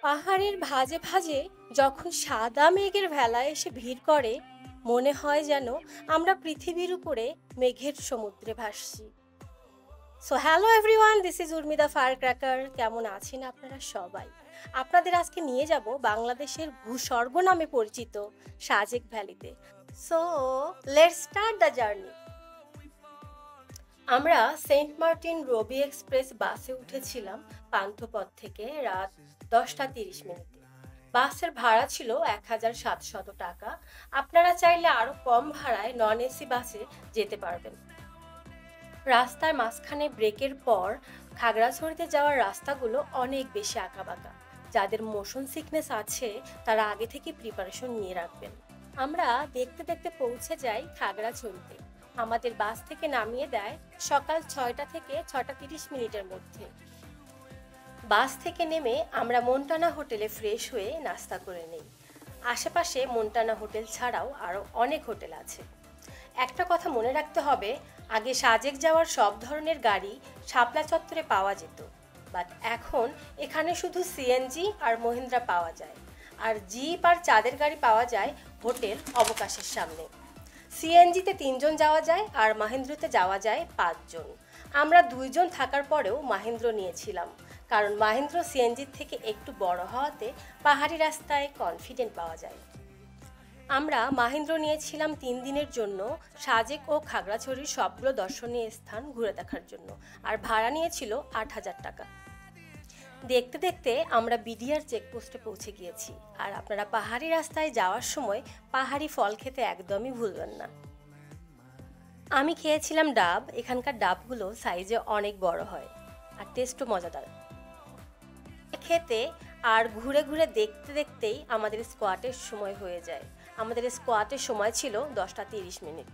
পাহাড়ের ভাঁজে ভাঁজে যখন সাদা মেঘের ভেলায় এসে ভিড় করে, মনে হয় যেন আমরা পৃথিবীর উপরে মেঘের সমুদ্রে ভাসছি। So hello everyone, this is Urmida fire cracker. কেমন আছেন আপনারা সবাই? আপনাদের আজকে নিয়ে যাব বাংলাদেশের ভূস্বর্গ নামে পরিচিত সাজেক ভ্যালিতে। So let's start the journey. আমরা সেন্ট মার্টিন রবি এক্সপ্রেস বাসে উঠেছিলাম পান্থপথ থেকে রাত 10টা 30 মিনিটে। বাসের ভাড়া ছিল 1700 টাকা। আপনারা চাইলে আরো কম ভাড়ায় নন এসি বাসে যেতে পারবেন। রাস্তার মাঝখানে ব্রেকের পর খাগড়াছড়িতে যাওয়ার রাস্তাগুলো অনেক বেশি আঁকাবাঁকা। যাদের মোশন সিকনেস আছে তারা আগে থেকে প্রিপারেশন নিয়ে রাখবেন। আমরা দেখতে দেখতে পৌঁছে যাই খাগড়াছড়িতে। আমাদের বাস থেকে নামিয়ে দেয় সকাল 6টা থেকে 6টা 30 মিনিটের মধ্যে। বাস থেকে নেমে আমরা মন্টানা হোটেলে ফ্রেশ হয়ে নাস্তা করে নেই। আশেপাশে মন্টানা হোটেল ছাড়াও আরও অনেক হোটেল আছে। একটা কথা মনে রাখতে হবে, আগে সাজেক যাওয়ার সব ধরনের গাড়ি শাপলা চত্বরে পাওয়া যেত, বাট এখন এখানে শুধু সিএনজি আর মহিন্দ্রা পাওয়া যায়, আর জিপ আর চাঁদের গাড়ি পাওয়া যায় হোটেল অবকাশের সামনে। সিএনজিতে 3 জন যাওয়া যায় আর মাহেন্দ্রতে যাওয়া যায় 5 জন। আমরা 2 জন থাকার পরেও মাহেন্দ্র নিয়েছিলাম, কারণ মাহেন্দ্র সিএনজির থেকে একটু বড় হওয়াতে পাহাড়ি রাস্তায় কনফিডেন্ট পাওয়া যায়। আমরা মাহেন্দ্র নিয়েছিলাম 3 দিনের জন্য সাজেক ও খাগড়াছড়ির সবগুলো দর্শনীয় স্থান ঘুরে দেখার জন্য, আর ভাড়া নিয়েছিল 8000 টাকা। দেখতে দেখতে আমরা বিডিআর চেকপোস্টে পৌঁছে গিয়েছি। আর আপনারা পাহাড়ি রাস্তায় যাওয়ার সময় পাহাড়ি ফল খেতে একদমই ভুলবেন না। আমি খেয়েছিলাম ডাব। এখানকার ডাবগুলো সাইজে অনেক বড় হয় আর টেস্টও মজাদার খেতে। আর ঘুরে ঘুরে দেখতে দেখতেই আমাদের স্কোয়াটের সময় হয়ে যায়। আমাদের স্কোয়াটের সময় ছিল 10টা 30 মিনিট।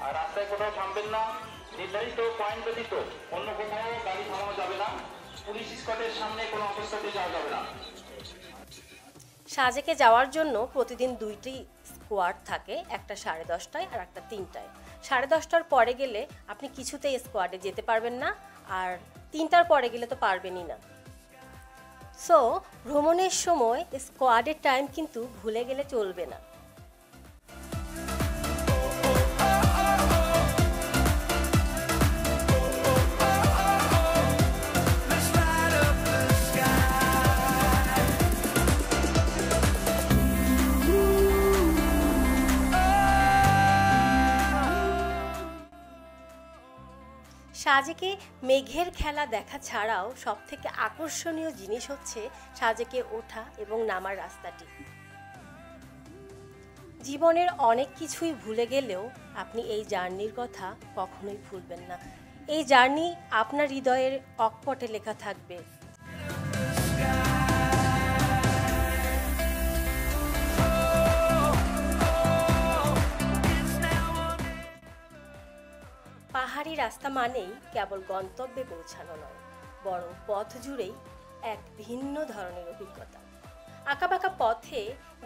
আর রাস্তায় কোথাও থামবেন না, নির্ধারিত পয়েন্ট ব্যতীত অন্য কোথাও গাড়ি থামানো যাবে না। পুলিশ স্কটের সামনে কোনো অবস্থাতে যাওয়া যাবে না। সাজেকে যাওয়ার জন্য প্রতিদিন 2টি স্কোয়াড থাকে, একটা 10:30টায় আর একটা 3টায়। 10:30টার পরে গেলে আপনি কিছুতেই স্কোয়াডে যেতে পারবেন না, আর 3টার পরে গেলে তো পারবেনই না। সো ভ্রমণের সময় স্কোয়াডের টাইম কিন্তু ভুলে গেলে চলবে না। সাজেকে মেঘের খেলা দেখা ছাড়াও সবথেকে আকর্ষণীয় জিনিস হচ্ছে সাজেকে ওঠা এবং নামার রাস্তাটি। জীবনের অনেক কিছুই ভুলে গেলেও আপনি এই জার্নির কথা কখনোই ভুলবেন না। এই জার্নি আপনার হৃদয়ের অকপটে লেখা থাকবে। পাহাড়ি রাস্তা মানেই কেবল গন্তব্যে পৌঁছানো নয়, বরং পথ জুড়েই এক ভিন্ন ধরনের অভিজ্ঞতা। আঁকাবাঁকা পথে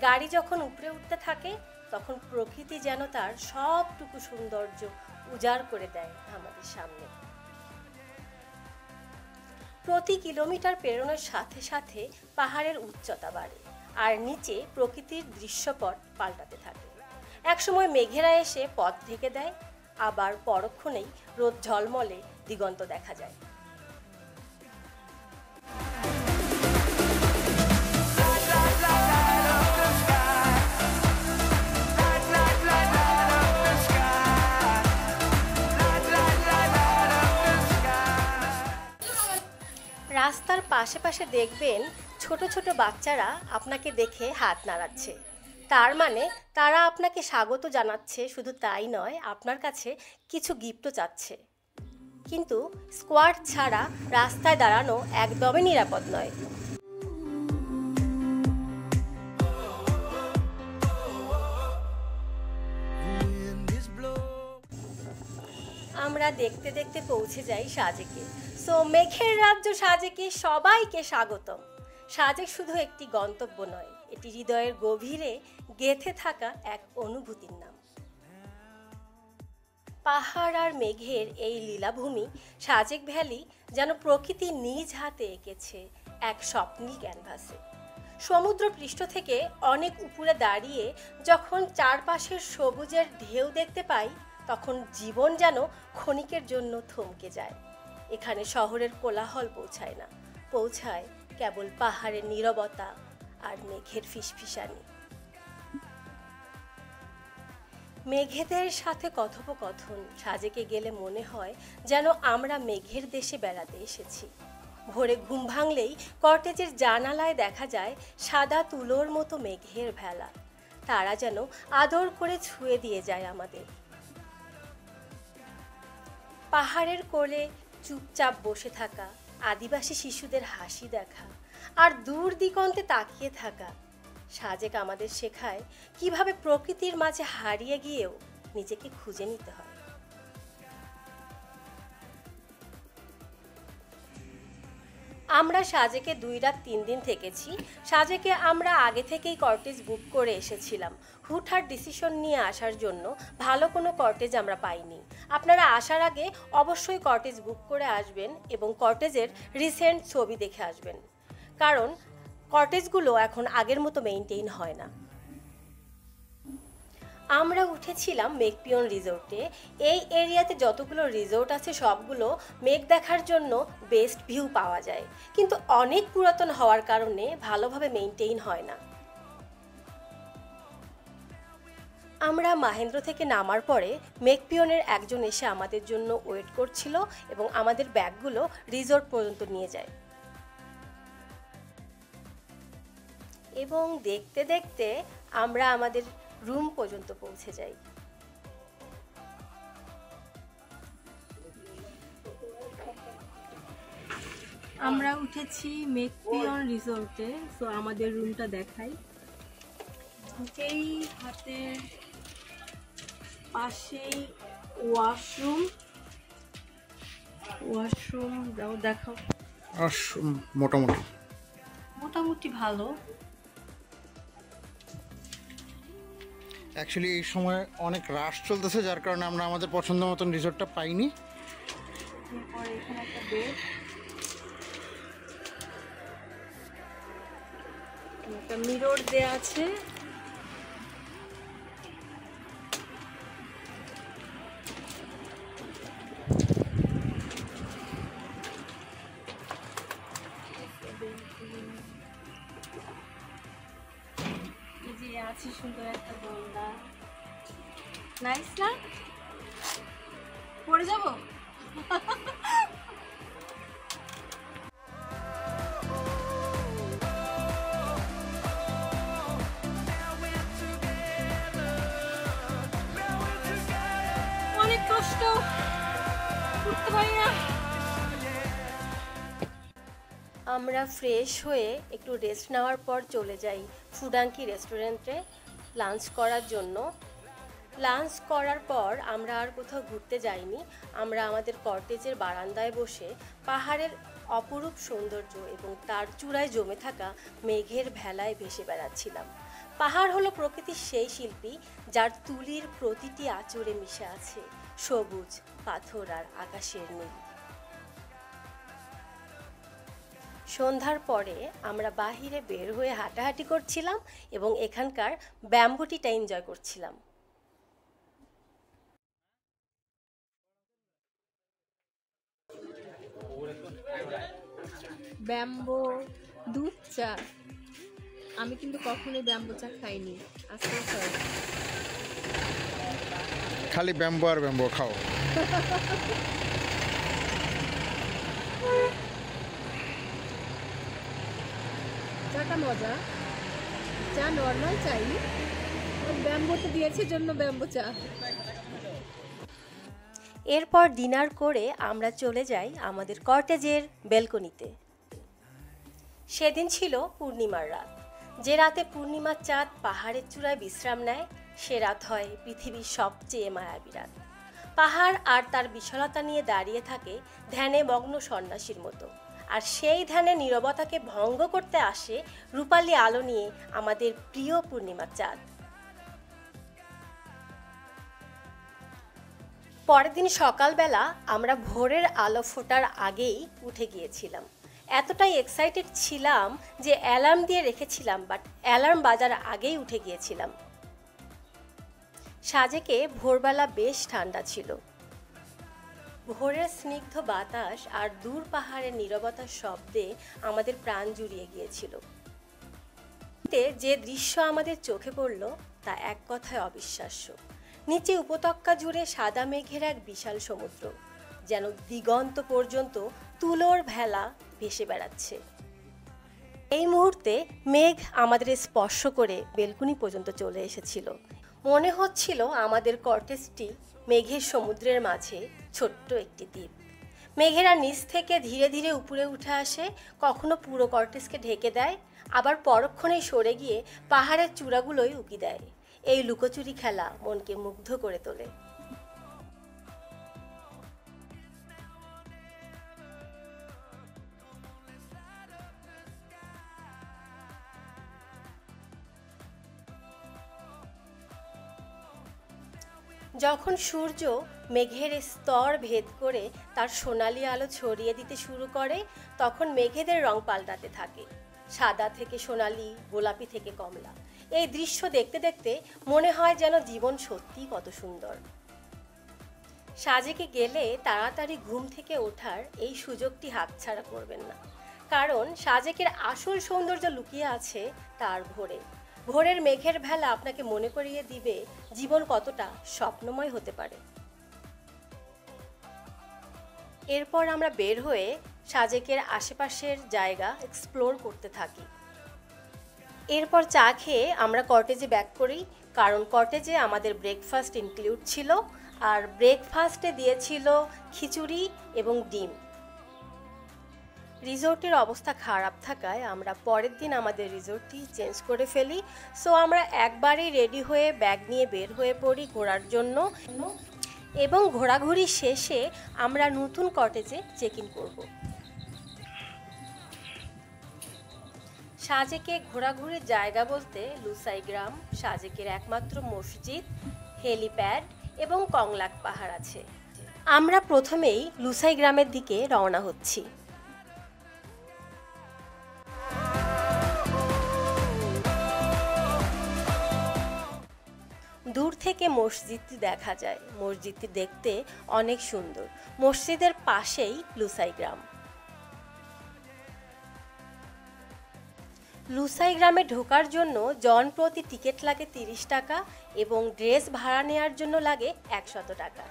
গাড়ি যখন উপরে উঠতে থাকে, তখন প্রকৃতি যেন তার সবটুকু সৌন্দর্য উজাড় করে দেয় আমাদের সামনে। প্রতি কিলোমিটার পেরোনোর সাথে সাথে পাহাড়ের উচ্চতা বাড়ে, আর নিচে প্রকৃতির দৃশ্যপট পাল্টাতে থাকে। একসময় মেঘেরা এসে পথ ঢেকে দেয়, আবার পরক্ষণেই রোদ ঝলমলে দিগন্ত দেখা যায়। রাস্তার পাশে পাশে দেখবেন ছোট ছোট বাচ্চারা আপনাকে দেখে হাত নাড়াচ্ছে। তার মানে তারা আপনাকে স্বাগত জানাচ্ছে, শুধু তাই নয়, আপনার কাছে কিছু গিফটও চাচ্ছে। কিন্তু স্কোয়াড ছাড়া রাস্তায় দাঁড়ানো একদমই নিরাপদ নয়। আমরা দেখতে দেখতে পৌঁছে যাই সাজেকে। সো মেঘের রাজ্য সাজেকে সবাইকে স্বাগতম। সাজেক শুধু একটি গন্তব্য নয়, এটি হৃদয়ের গভীরে গেঁথে থাকা এক অনুভূতির নাম। পাহাড় আর মেঘের এই লীলাভূমি সাজেক ভ্যালি যেন প্রকৃতি নিজ হাতে এঁকেছে এক স্বপ্নিল ক্যানভাসে। সমুদ্র পৃষ্ঠ থেকে অনেক উপরে দাঁড়িয়ে যখন চারপাশের সবুজের ঢেউ দেখতে পাই, তখন জীবন যেন ক্ষণিকের জন্য থমকে যায়। এখানে শহরের কোলাহল পৌঁছায় না, পৌঁছায় কেবল পাহাড়ের নীরবতা আর মেঘের ফিসফিসানি। মেঘেদের সাথে কথোপকথন সাজেকে গেলে মনে হয় যেন আমরা মেঘের দেশে বেড়াতে এসেছি। ভোরে ঘুম ভাঙলেই কটেজের জানালায় দেখা যায় সাদা তুলোর মতো মেঘের ভেলা। তারা যেন আদর করে ছুঁয়ে দিয়ে যায় আমাদের। পাহাড়ের কোলে চুপচাপ বসে থাকা, আদিবাসী শিশুদের হাসি দেখা আর দূর দিগন্তে তাকিয়ে থাকা, সাজেক আমাদের শেখায় কিভাবে প্রকৃতির মাঝে হারিয়ে গিয়েও নিজেকে খুঁজে নিতে হয়। আমরা সাজেকে 2 রাত 3 দিন থেকেছি। সাজেকে আমরা আগে থেকেই কটেজ বুক করে এসেছিলাম। হুটহাট ডিসিশন নিয়ে আসার জন্য ভালো কোনো কটেজ আমরা পাইনি। আপনারা আসার আগে অবশ্যই কটেজ বুক করে আসবেন এবং কটেজের রিসেন্ট ছবি দেখে আসবেন, কারণ কটেজগুলো এখন আগের মতো মেইনটেইন হয় না। আমরা উঠেছিলাম মেঘপিয়ন রিসোর্টে। এই এরিয়াতে যতগুলো রিসোর্ট আছে সবগুলো মেঘ দেখার জন্য বেস্ট ভিউ পাওয়া যায়, কিন্তু অনেক পুরাতন হওয়ার কারণে ভালোভাবে মেইনটেইন হয় না। আমরা মাহেন্দ্র থেকে নামার পরে মেঘপিয়নের একজন এসে আমাদের জন্য ওয়েট করছিল এবং আমাদের ব্যাগগুলো রিসোর্ট পর্যন্ত নিয়ে যায়। এবং দেখতে দেখতে আমরা আমাদের রুম পর্যন্ত পৌঁছে যাই। আমরা উঠেছি মেঘপিয়ন রিসোর্টে। সো আমাদের রুমটা দেখাই। ঢুকেই হাতের পাশেই ওয়াশরুম দাও, দেখাও। মোটামুটি মোটামুটি ভালো। অ্যাকচুয়ালি এই সময় অনেক রাশ চলতেছে, যার কারণে আমরা আমাদের পছন্দ মতন রিসোর্টটা পাইনি। এরপর এখানে একটা বেড, একটা মিরর দেয়া আছে। আছে সুন্দর একটা দোলনা। নাইস না? পড়ে যাব? অনেক কষ্ট, উঠতে পারি না। আমরা ফ্রেশ হয়ে একটু রেস্ট নেওয়ার পর চলে যাই ফুডাঙ্কি রেস্টুরেন্টে লাঞ্চ করার জন্য। লাঞ্চ করার পর আমরা আর কোথাও ঘুরতে যাইনি। আমরা আমাদের কটেজের বারান্দায় বসে পাহাড়ের অপরূপ সৌন্দর্য এবং তার চূড়ায় জমে থাকা মেঘের ভেলায় ভেসে বেড়াচ্ছিলাম। পাহাড় হলো প্রকৃতির সেই শিল্পী যার তুলির প্রতিটি আঁচড়ে মিশে আছে সবুজ, পাথর আর আকাশের নীল। সন্ধ্যার পরে আমরা বাহিরে বের হয়ে হাঁটাহাঁটি করছিলাম এবং এখানকার ব্যাম্বুটিটা এনজয় করছিলাম। ব্যাম্বো দুধ চা, আমি কিন্তু কখনোই ব্যাম্বো চা খাইনি, আজকে খাই। খালি ব্যাম্বো আর ব্যাম্বো খাও। চাটা মজা, চা নর্মাল চাই, ব্যাম্বোতে দিয়েছে জন্য ব্যাম্বো চা। এরপর ডিনার করে আমরা চলে যাই আমাদের কটেজের ব্যালকনিতে। সেদিন ছিল পূর্ণিমার রাত। যে রাতে পূর্ণিমার চাঁদ পাহাড়ের চূড়ায় বিশ্রাম নেয়, সে রাত হয় পৃথিবীর সবচেয়ে মায়াবী রাত। পাহাড় আর তার বিশালতা নিয়ে দাঁড়িয়ে থাকে ধ্যানে মগ্ন সন্ন্যাসীর মতো, আর সেই ধ্যানে নীরবতাকে ভঙ্গ করতে আসে রূপালী আলো নিয়ে আমাদের প্রিয় পূর্ণিমার চাঁদ। পরের দিন সকালবেলা আমরা ভোরের আলো ফোটার আগেই উঠে গিয়েছিলাম। এতটাই এক্সাইটেড ছিলাম যে অ্যালার্ম দিয়ে রেখেছিলাম, বাট অ্যালার্ম বাজার আগেই উঠে গিয়েছিলাম। সাজেকে ভোরবেলা বেশ ঠান্ডা ছিল। ভোরের স্নিগ্ধ বাতাস আর দূর পাহাড়ের নীরবতার শব্দে আমাদের প্রাণ জুড়িয়ে গিয়েছিল। যে দৃশ্য আমাদের চোখে পড়ল তা এক কথায় অবিশ্বাস্য। নিচে উপত্যকা জুড়ে সাদা মেঘের এক বিশাল সমুদ্র, যেন দিগন্ত পর্যন্ত তুলোর ভেলা ভেসে বেড়াচ্ছে। এই মুহূর্তে মেঘ আমাদের স্পর্শ করে বেলকুনি পর্যন্ত চলে এসেছিল। মনে হচ্ছিল আমাদের কর্টেজটি মেঘের সমুদ্রের মাঝে ছোট্ট একটি দ্বীপ। মেঘেরা নিচ থেকে ধীরে ধীরে উপরে উঠে আসে, কখনো পুরো কর্টেজকে ঢেকে দেয়, আবার পরক্ষণেই সরে গিয়ে পাহাড়ের চূড়াগুলোই উকি দেয়। এই লুকোচুরি খেলা মনকে মুগ্ধ করে তোলে। যখন সূর্য মেঘের স্তর ভেদ করে তার সোনালি আলো ছড়িয়ে দিতে শুরু করে, তখন মেঘেদের রং পাল্টাতে থাকে, সাদা থেকে সোনালি, গোলাপি থেকে কমলা। এই দৃশ্য দেখতে দেখতে মনে হয় যেন জীবন সত্যিই কত সুন্দর। সাজেকে গেলে তাড়াতাড়ি ঘুম থেকে ওঠার এই সুযোগটি হাতছাড়া করবেন না, কারণ সাজেকের আসল সৌন্দর্য লুকিয়ে আছে তার ভোরে। ভোরের মেঘের ভেলা আপনাকে মনে করিয়ে দিবে জীবন কতটা স্বপ্নময় হতে পারে। এরপর আমরা বের হয়ে সাজেকের আশেপাশের জায়গা এক্সপ্লোর করতে থাকি। এরপর চা খেয়ে আমরা কটেজে ব্যাক করি, কারণ কটেজে আমাদের ব্রেকফাস্ট ইনক্লুড ছিল, আর ব্রেকফাস্টে দিয়েছিল খিচুড়ি এবং ডিম। রিসোর্টের অবস্থা খারাপ থাকায় আমরা পরের দিন আমাদের রিসোর্টটি চেঞ্জ করে ফেলি। সো আমরা একবারেই রেডি হয়ে ব্যাগ নিয়ে বের হয়ে পড়ি ঘোরার জন্য, এবং ঘোরাঘুরি শেষে আমরা নতুন কটেজে চেক ইন করব। সাজেকে ঘোরাঘুরির জায়গা বলতে লুসাই গ্রাম, সাজেকের একমাত্র মসজিদ, হেলিপ্যাড এবং কংলাক পাহাড় আছে। আমরা প্রথমেই লুসাই গ্রামের দিকে রওনা হচ্ছি। দূর থেকে মসজিদটি দেখা যায়। মসজিদটি দেখতে অনেক সুন্দর। মসজিদের পাশেই লুসাই গ্রাম। লুসাই গ্রামে ঢোকার জন্য জন প্রতি টিকিট লাগে 30 টাকা এবং ড্রেস ভাড়া নেওয়ার জন্য লাগে 100 টাকা।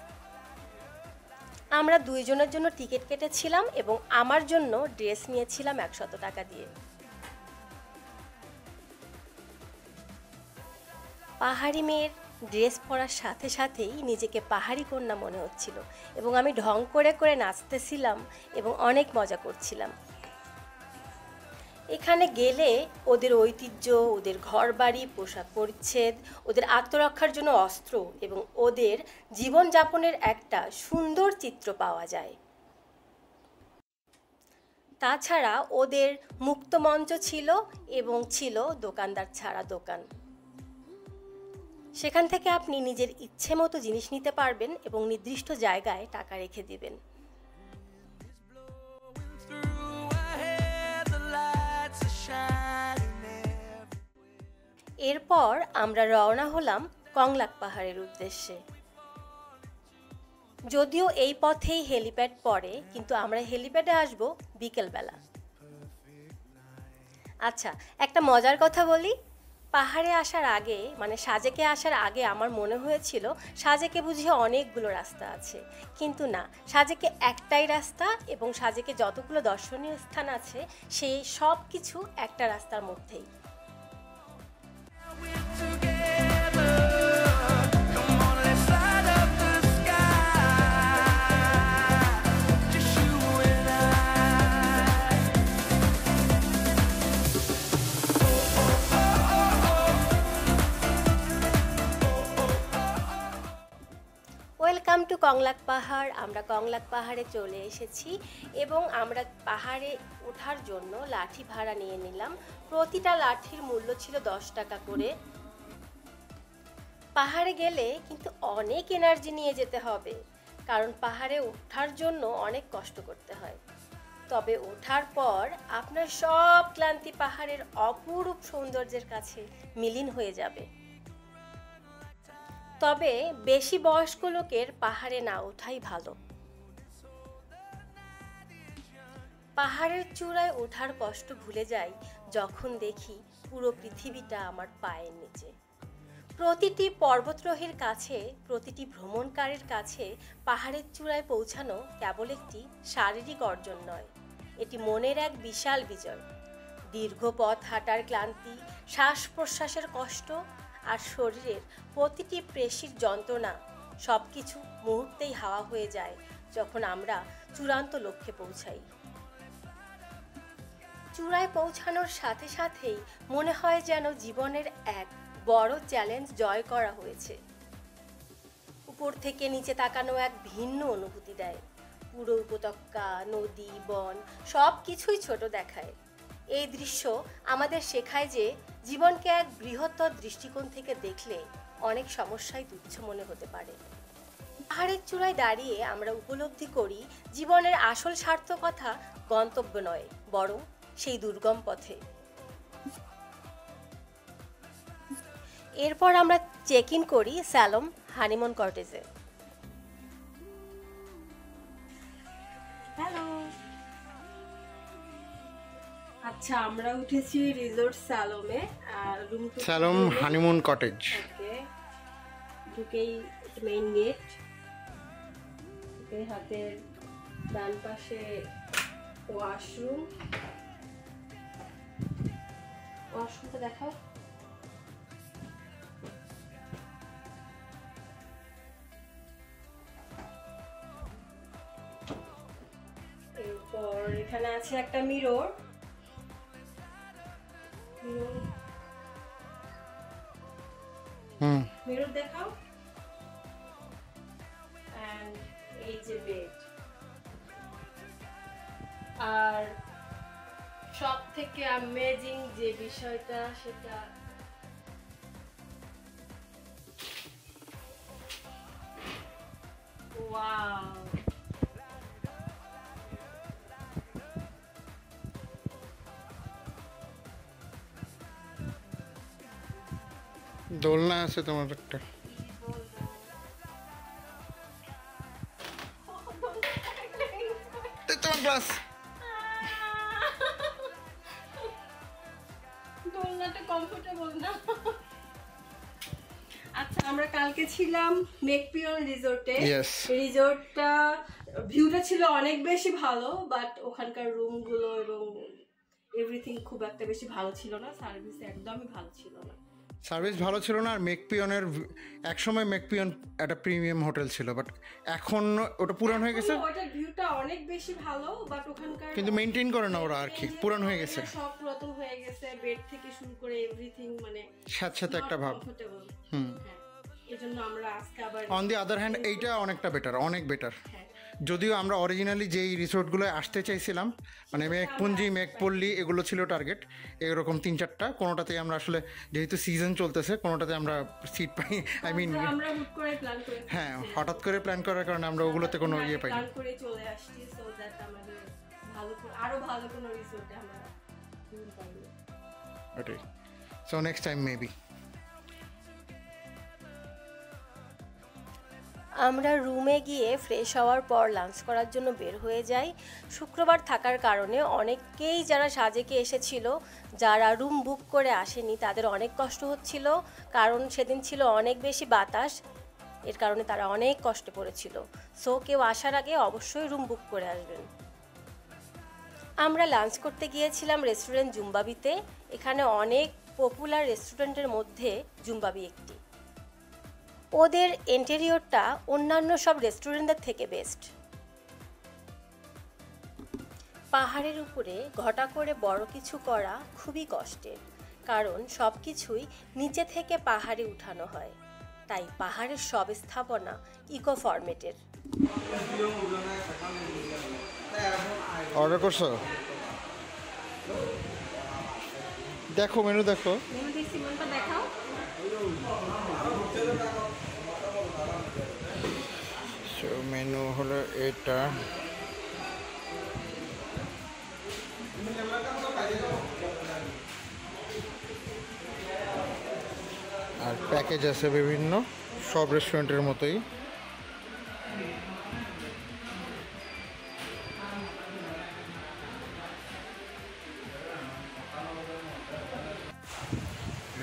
আমরা দুইজনের জন্য টিকিট কেটেছিলাম এবং আমার জন্য ড্রেস নিয়েছিলাম 100 টাকা দিয়ে। পাহাড়ি মেয়ের ড্রেস পরার সাথে সাথেই নিজেকে পাহাড়ি কন্যা মনে হচ্ছিল এবং আমি ঢং করে করে নাচতেছিলাম এবং অনেক মজা করছিলাম। এখানে গেলে ওদের ঐতিহ্য, ওদের ঘরবাড়ি, পোশাক পরিচ্ছদ, ওদের আত্মরক্ষার জন্য অস্ত্র এবং ওদের জীবনযাপনের একটা সুন্দর চিত্র পাওয়া যায়। তাছাড়া ওদের মুক্ত মঞ্চ ছিল এবং ছিল দোকানদার ছাড়া দোকান। সেখান থেকে আপনি নিজের ইচ্ছে মতো জিনিস নিতে পারবেন এবং নির্দিষ্ট জায়গায় টাকা রেখে দিবেন। এরপর আমরা রওনা হলাম কংলাক পাহাড়ের উদ্দেশ্যে। যদিও এই পথেই হেলিপ্যাড পড়ে, কিন্তু আমরা হেলিপ্যাডে আসব বিকেলবেলা। আচ্ছা, একটা মজার কথা বলি। পাহাড়ে আসার আগে, মানে সাজেকে আসার আগে আমার মনে হয়েছিল সাজেকে বুঝিয়ে অনেকগুলো রাস্তা আছে, কিন্তু না, সাজেকে একটাই রাস্তা এবং সাজেকে যতগুলো দর্শনীয় স্থান আছে সেই সব কিছু একটা রাস্তার মধ্যেই। ওয়েলকাম টু কংলাক পাহাড়। আমরা কংলাক পাহাড়ে চলে এসেছি এবং আমরা পাহাড়ে ওঠার জন্য লাঠি ভাড়া নিয়ে নিলাম। প্রতিটা লাঠির মূল্য ছিল 10 টাকা করে। পাহাড়ে গেলে কিন্তু অনেক এনার্জি নিয়ে যেতে হবে, কারণ পাহাড়ে ওঠার জন্য অনেক কষ্ট করতে হয়। তবে ওঠার পর আপনার সব ক্লান্তি পাহাড়ের অপরূপ সৌন্দর্যের কাছে মিলিন হয়ে যাবে। তবে বেশি বয়স্ক লোকের পাহাড়ে না ওঠাই ভালো। পাহাড়ের চূড়ায় ওঠার কষ্ট ভুলে যাই যখন দেখি পুরো পৃথিবীটা আমার পায়ের নিচে। প্রতিটি পর্বতরোহীর কাছে, প্রতিটি ভ্রমণকারীর কাছে পাহাড়ের চূড়ায় পৌঁছানো কেবল একটি শারীরিক অর্জন নয়, এটি মনের এক বিশাল বিজয়। দীর্ঘ পথ হাঁটার ক্লান্তি, শ্বাস প্রশ্বাসের কষ্ট আর শরীরের প্রতিটি পেশির যন্ত্রণা সব কিছু মুহূর্তেই হাওয়া হয়ে যায় যখন আমরা চূড়ান্ত লক্ষ্যে পৌঁছাই। চূড়ায় পৌঁছানোর সাথে সাথেই মনে হয় যেন জীবনের এক বড় চ্যালেঞ্জ জয় করা হয়েছে। উপর থেকে নিচে তাকানো এক ভিন্ন অনুভূতি দেয়। পুরো উপত্যকা, নদী, বন সব কিছুই ছোট দেখায়। এই দৃশ্য আমাদের শেখায় যে জীবনকে এক বৃহত্তর দৃষ্টিকোণ থেকে দেখলে অনেক সমস্যাই তুচ্ছ মনে হতে পারে। পাহাড়ের চূড়ায় দাঁড়িয়ে আমরা উপলব্ধি করি জীবনের আসল সার্থকতা গন্তব্য নয়, বরং সেই দুর্গম পথে। এরপর আমরা চেক ইন করি স্যালম হানিমুন কটেজে। হ্যালো, আচ্ছা আমরা উঠেছি রিসোর্ট স্যালমে। স্যালম হানিমুন কটেজ। ঢুকেই মেইন গেট, হাতের ডান পাশে ওয়াশরুম। ওয়াশরুমটা দেখাও। এরপর এখানে আছে একটা মিরর। মিরর দেখাও। এন্ড এই যে বেড। আর সব থেকে অ্যামেজিং যে বিষয়টা সেটা ওয়াও, দোলনা আছে তোমার একটা। তোমার ক্লাস দোলনাটা কমফোর্টেবল না। আচ্ছা আমরা কালকে ছিলাম মেকপিয়ন রিসোর্টে। রিসোর্টটা ভিউটা ছিল অনেক বেশি ভালো, বাট ওখানকার রুমগুলো এবং এভরিথিং খুব একটা বেশি ভালো ছিল না। সার্ভিস একদমই ভালো ছিল না। সার্ভিস ভালো ছিল না। আর মেকপিয়নের একসময় মেকপিয়ন একটা প্রিমিয়াম হোটেল ছিল, বাট এখন ওটা পুরান হয়ে গেছে। ওটার ভিউটা অনেক বেশি ভালো, বাট ওখানকার কিন্তু মেইনটেইন করে না ওরা, আর কি পুরান হয়ে গেছে। সব পুরাতন হয়ে গেছে, বেড থেকে শুরু করে এভরিথিং মানে সাথে একটা ভাব। এজন্য আমরা আজকে আবার অন দি আদার হ্যান্ড এইটা অনেকটা বেটার, অনেক বেটার। যদিও আমরা অরিজিনালি যেই রিসোর্টগুলো আসতে চাইছিলাম, মানে মেঘপুঞ্জি, মেঘপল্লী, এগুলো ছিল টার্গেট, এরকম 3-4টা। কোনোটাতেই আমরা আসলে, যেহেতু সিজন চলতেছে, কোনোটাতে আমরা সিট পাই, আই মিন আমরা হুট করে প্ল্যান করে, হ্যাঁ হঠাৎ করে প্ল্যান করার কারণে আমরা ওগুলোতে কোনো ইয়ে পাইনি। প্ল্যান করে চলে আসছি সো দ্যাট আমাদের ভালো আরো ভালো কোনো রিসোর্টে আমরা পাই। ওটাই। So next time maybe. আমরা রুমে গিয়ে ফ্রেশ হওয়ার পর লাঞ্চ করার জন্য বের হয়ে যাই। শুক্রবার থাকার কারণে অনেকেই যারা সাজেকে এসেছিল, যারা রুম বুক করে আসেনি, তাদের অনেক কষ্ট হচ্ছিল, কারণ সেদিন ছিল অনেক বেশি বাতাস। এর কারণে তারা অনেক কষ্টে পড়েছিল। সো কেউ আসার আগে অবশ্যই রুম বুক করে আসবেন। আমরা লাঞ্চ করতে গিয়েছিলাম রেস্টুরেন্ট জুম্বাবিতে। এখানে অনেক পপুলার রেস্টুরেন্টের মধ্যে জুম্বাবি একটি। ওদের ইন্টেরিয়রটা অন্যান্য সব রেস্টুরেন্টের থেকে বেস্ট। পাহাড়ের উপরে ঘটা করে বড় কিছু করা খুবই কষ্টের, কারণ সব কিছুই নিচে থেকে পাহাড়ে উঠানো হয়। তাই পাহাড়ের সব স্থাপনা ইকো ফরম্যাটের। অর্ডার করছো? দেখো মেনু, দেখো দেখাও। সো মেনু হলো এটা, আর প্যাকেজ আছে বিভিন্ন, সব রেস্টুরেন্টের মতোই।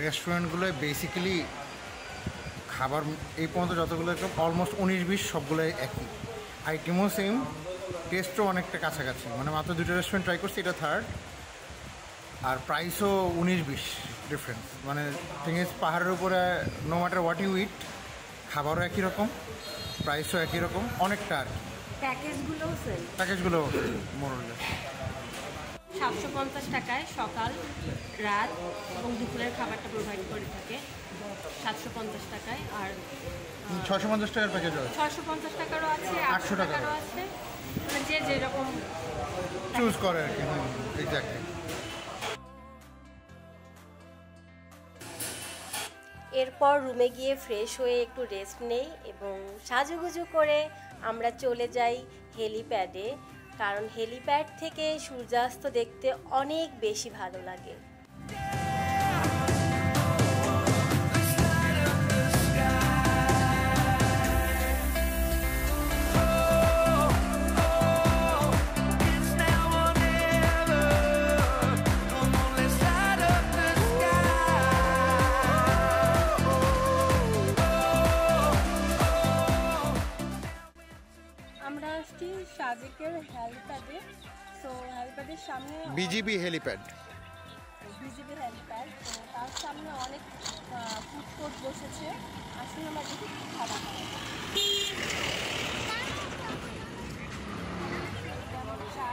রেস্টুরেন্টগুলোয় বেসিক্যালি খাবার এই পর্যন্ত যতগুলো অলমোস্ট 19-20 সবগুলোই একই, আইটেমও সেম, টেস্টও অনেকটা কাছাকাছি। মানে মাত্র 2টা রেস্টুরেন্ট ট্রাই করছি, এটা থার্ড, আর প্রাইসও 19-20 ডিফারেন্স। মানে থিং ইজ পাহাড়ের উপরে নো ম্যাটার হোয়াট ইউ ইট, খাবারও একই রকম, প্রাইসও একই রকম, অনেকটা আর কি। প্যাকেজগুলো মোরলে 750 টাকায় সকাল, রাত এবং দুপুরের খাবারটা প্রোভাইড করে থাকে 750 টাকায়। আর 650 টাকার প্যাকেজ আছে, 650 টাকারও আছে, 800 টাকারও আছে, মানে যে যেরকম চুজ করে আর কি। এক্স্যাক্টলি। এরপর রুমে গিয়ে ফ্রেশ হয়ে একটু রেস্ট নেই এবং সাজুগুজু করে আমরা চলে যাই হেলিপ্যাডে, কারণ হেলিপ্যাড থেকে সূর্যাস্ত দেখতে অনেক বেশি ভালো লাগে। আমরা আসছি সাজেকের হেলিপ্যাডে। তো হেলিপ্যাডের সামনে বিজিবি হেলিপ্যাড। বিজিবি হেলিপ্যাড, তো তার সামনে অনেক ফুড কোর্ট বসেছে। আসলে আমরা দেখি কি খাবার খাবো। যেমন চা,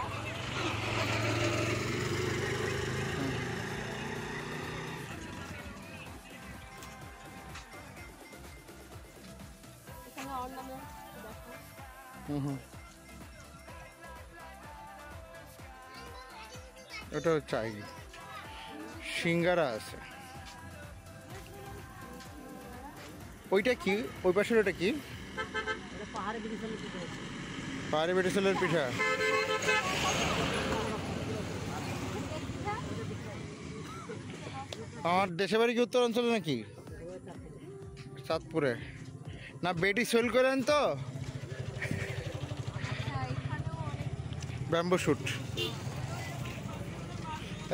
এখানে অর্নামেন্ট দেখো। ওটা চাই, সিঙ্গারা আছে। ওইটা কি, ওই পাশের ওটা কি? পাহাড়ি বেটিসেলের পিঠা। আমার দেশে বাড়ি কি উত্তরাঞ্চলে নাকি? চাঁদপুরে না? বেটি সেল করেন তো? ব্যাম্বু শুট,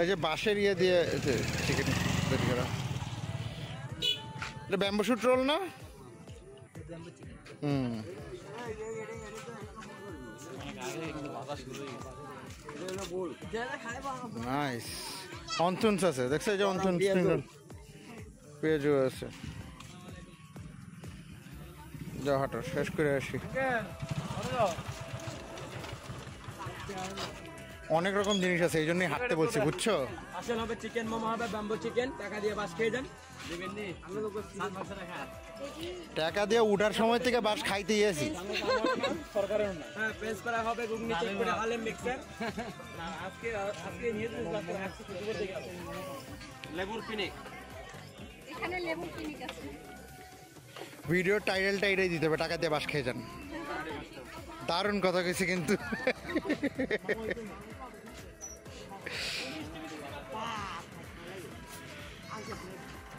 এই যে বাঁশের ইয়ে দিয়ে চিকেন তৈরি করা, এটা ব্যাম্বু শুট রোল না? নাইস। অন্থুন্স আছে, দেখছো এই যে অন্থুন্স, পেঁয়াজও আছে। যা হাঁটো, শেষ করে আসি। অনেক রকম জিনিস আছে, এই জন্যই হাঁটতে বলছি, বুঝছো? আসল হবে চিকেন মোমো হবে, ব্যাম্বো চিকেন, টাকা দিয়ে বাস খেয়ে যান। টাকা দিয়ে উঠার সময় থেকে বাস খাইতেই আছি। সরকারের না, হ্যাঁ প্রেস করা হবে ঘুগনি চেক করে আলেম মিক্সার। আজকে আজকে নিয়ে যাবো লেবুর পিনিক, এখানে লেবুর পিনিক আছে। ভিডিও টাইটেলটা এটাই দিতে হবে, টাকা দিয়ে বাস খেয়ে যান। দারুণ কথা কইছি কিন্তু।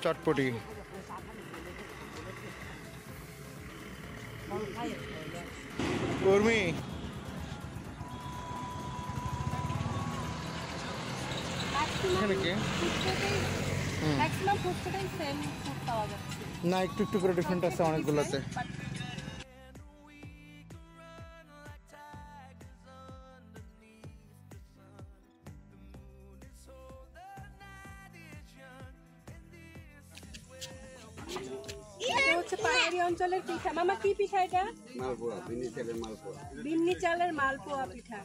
চটপটি কর্মী, এখানে কি? ম্যাক্সিমাম ফুড কোর্টেই সেম ফুড পাওয়া যাচ্ছে। না, একটু একটু করে ডিফারেন্ট আছে অনেকগুলোতে। এটা হচ্ছে পাহাড়ি অঞ্চলের পিঠা। মামা কি পিঠা এটা? মালপোয়া, বিন্নি চালের মালপোয়া। বিন্নি চালের মালপোয়া পিঠা।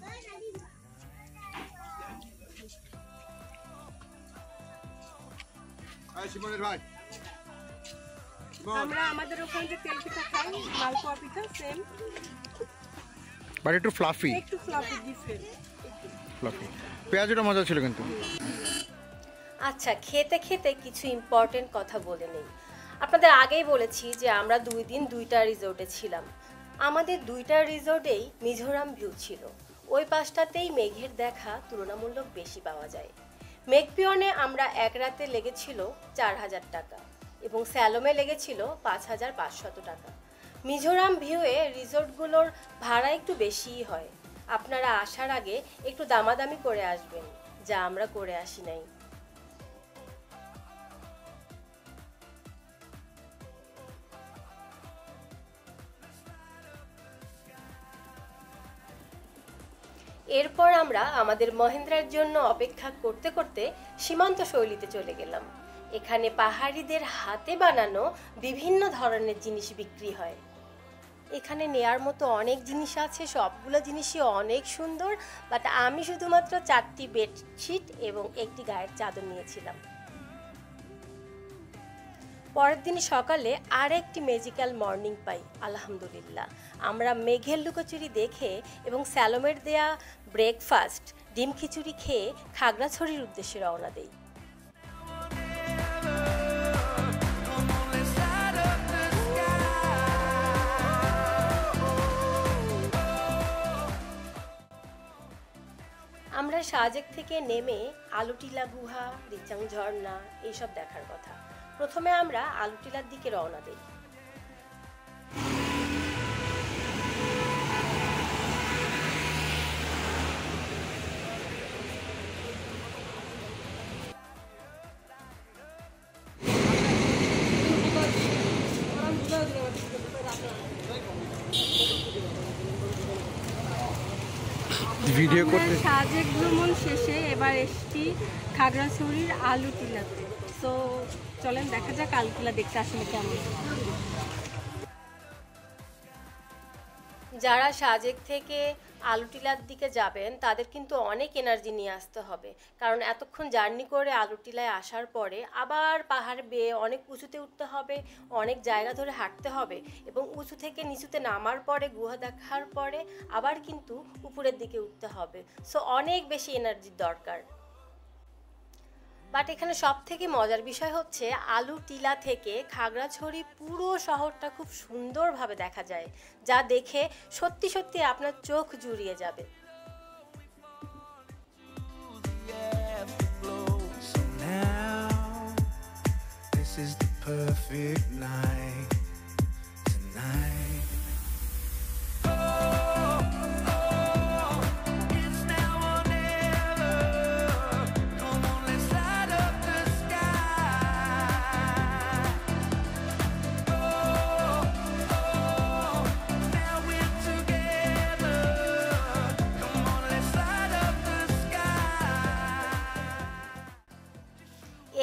আমরা আমাদের ওখানে যে তেল পিঠা খাই, মালপোয়া পিঠা সেম, বাট একটু ফ্লাফি, একটু ফ্লাফি ডিফারেন্ট। ফ্লাফি। পেঁয়াজটা মজা ছিল কিন্তু। আচ্ছা, খেতে খেতে কিছু ইম্পর্টেন্ট কথা বলে নেই। আপনাদের আগেই বলেছি যে আমরা 2 দিন 2টা রিসোর্টে ছিলাম। আমাদের দুইটা রিসোর্টেই মিজোরাম ভিউ ছিল। ওই পাশটাতেই মেঘের দেখা তুলনামূলক বেশি পাওয়া যায়। মেঘপিয়নে আমরা এক রাতে লেগেছিল 4,000 টাকা এবং স্যালোমে লেগেছিল 5,500 টাকা। মিজোরাম ভিউয়ে রিসোর্টগুলোর ভাড়া একটু বেশিই হয়। আপনারা আসার আগে একটু দামাদামি করে আসবেন, যা আমরা করে আসি নাই। এরপর আমরা আমাদের মহেন্দ্রার জন্য অপেক্ষা করতে করতে সীমান্ত শৈলীতে চলে গেলাম। এখানে পাহাড়িদের হাতে বানানো বিভিন্ন ধরনের জিনিস বিক্রি হয়। এখানে নেয়ার মতো অনেক জিনিস আছে, সবগুলো জিনিসই অনেক সুন্দর, বাট আমি শুধুমাত্র 4টি বেডশিট এবং একটি গায়ের চাদর নিয়েছিলাম। পরের দিন সকালে আর একটি ম্যাজিক্যাল মর্নিং পাই, আলহামদুলিল্লাহ। আমরা মেঘের লুকোচুরি দেখে এবং স্যালোমের দেয়া ব্রেকফাস্ট ডিম খিচুড়ি খেয়ে খাগড়াছড়ির উদ্দেশ্যে রওনা দেই। আমরা সাজেক থেকে নেমে আলুটিলা গুহা, রিচাং ঝর্ণা এইসব দেখার কথা। প্রথমে আমরা আলুটিলার দিকে রওনা দিই। ভিডিও করতে সাজেক ভ্রমণ শেষে এবার এসছি খাগড়াছড়ির আলুটিলাতে। তো চলেন দেখা যাক আলুটিলা দেখতে আসলে কেমন। যারা সাজেক থেকে আলুটিলার দিকে যাবেন তাদের কিন্তু অনেক এনার্জি নিয়ে আসতে হবে, কারণ এতক্ষণ জার্নি করে আলুটিলায় আসার পরে আবার পাহাড় বেয়ে অনেক উঁচুতে উঠতে হবে, অনেক জায়গা ধরে হাঁটতে হবে এবং উঁচু থেকে নিচুতে নামার পরে গুহা দেখার পরে আবার কিন্তু উপরের দিকে উঠতে হবে। সো অনেক বেশি এনার্জির দরকার। বাট এখানে সব থেকে মজার বিষয় হচ্ছে আলুটিলা থেকে খাগড়াছড়ি পুরো শহরটা খুব সুন্দরভাবে দেখা যায়, যা দেখে সত্যি সত্যি আপনার চোখ জুড়িয়ে যাবে।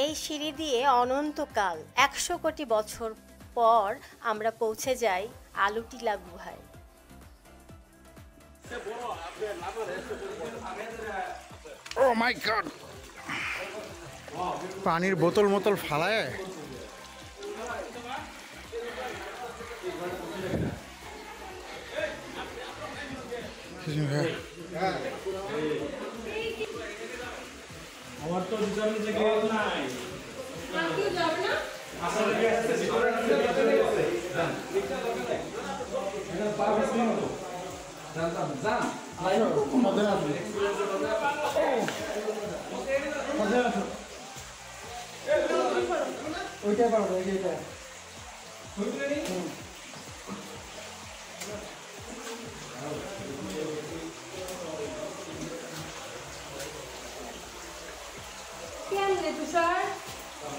এই সিঁড়ি দিয়ে অনন্তকাল 100 কোটি বছর পর আমরা পৌঁছে যাই আলুটিলা গুহায়। ও মাই গড, পানির বোতল মতল ফালায়। আমার তো দুজন থেকে নাই ওইটাই পারবো এইটা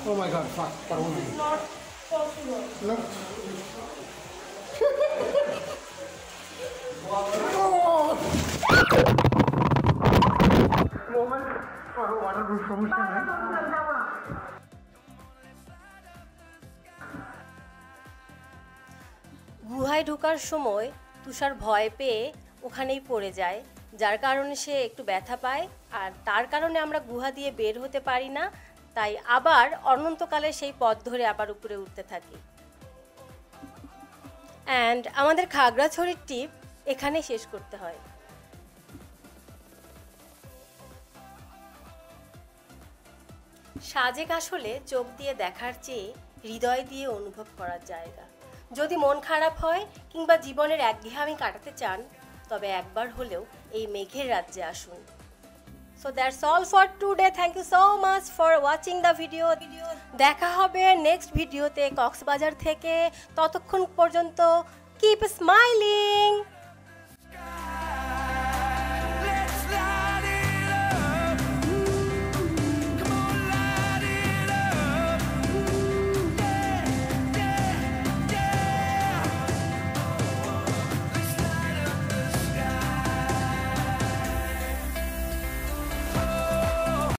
Oh my god, fuck, পারবো না। Not possible. No. ওয়াটারপ্রুফ সমস্যা নাই। গুহায় ঢোকার সময় তুষার ভয় পেয়ে ওখানেই পড়ে যায়, যার কারণে সে একটু ব্যথা পায়, আর তার কারণে আমরা গুহা দিয়ে বের হতে পারি না। তাই আবার অনন্তকালে সেই পথ ধরে আবার উপরে উঠতে থাকি। অ্যান্ড আমাদের খাগড়াছড়ির ট্রিপ এখানেই শেষ করতে হয়। সাজেক আসলে চোখ দিয়ে দেখার চেয়ে হৃদয় দিয়ে অনুভব করার জায়গা। যদি মন খারাপ হয় কিংবা জীবনের একঘেয়েমি কাটাতে চান তবে একবার হলেও এই মেঘের রাজ্যে আসুন। So that's all for today. Thank you so much for watching the video. দেখা হবে নেক্সট ভিডিওতে কক্সবাজার থেকে। ততক্ষণ পর্যন্ত keep smiling.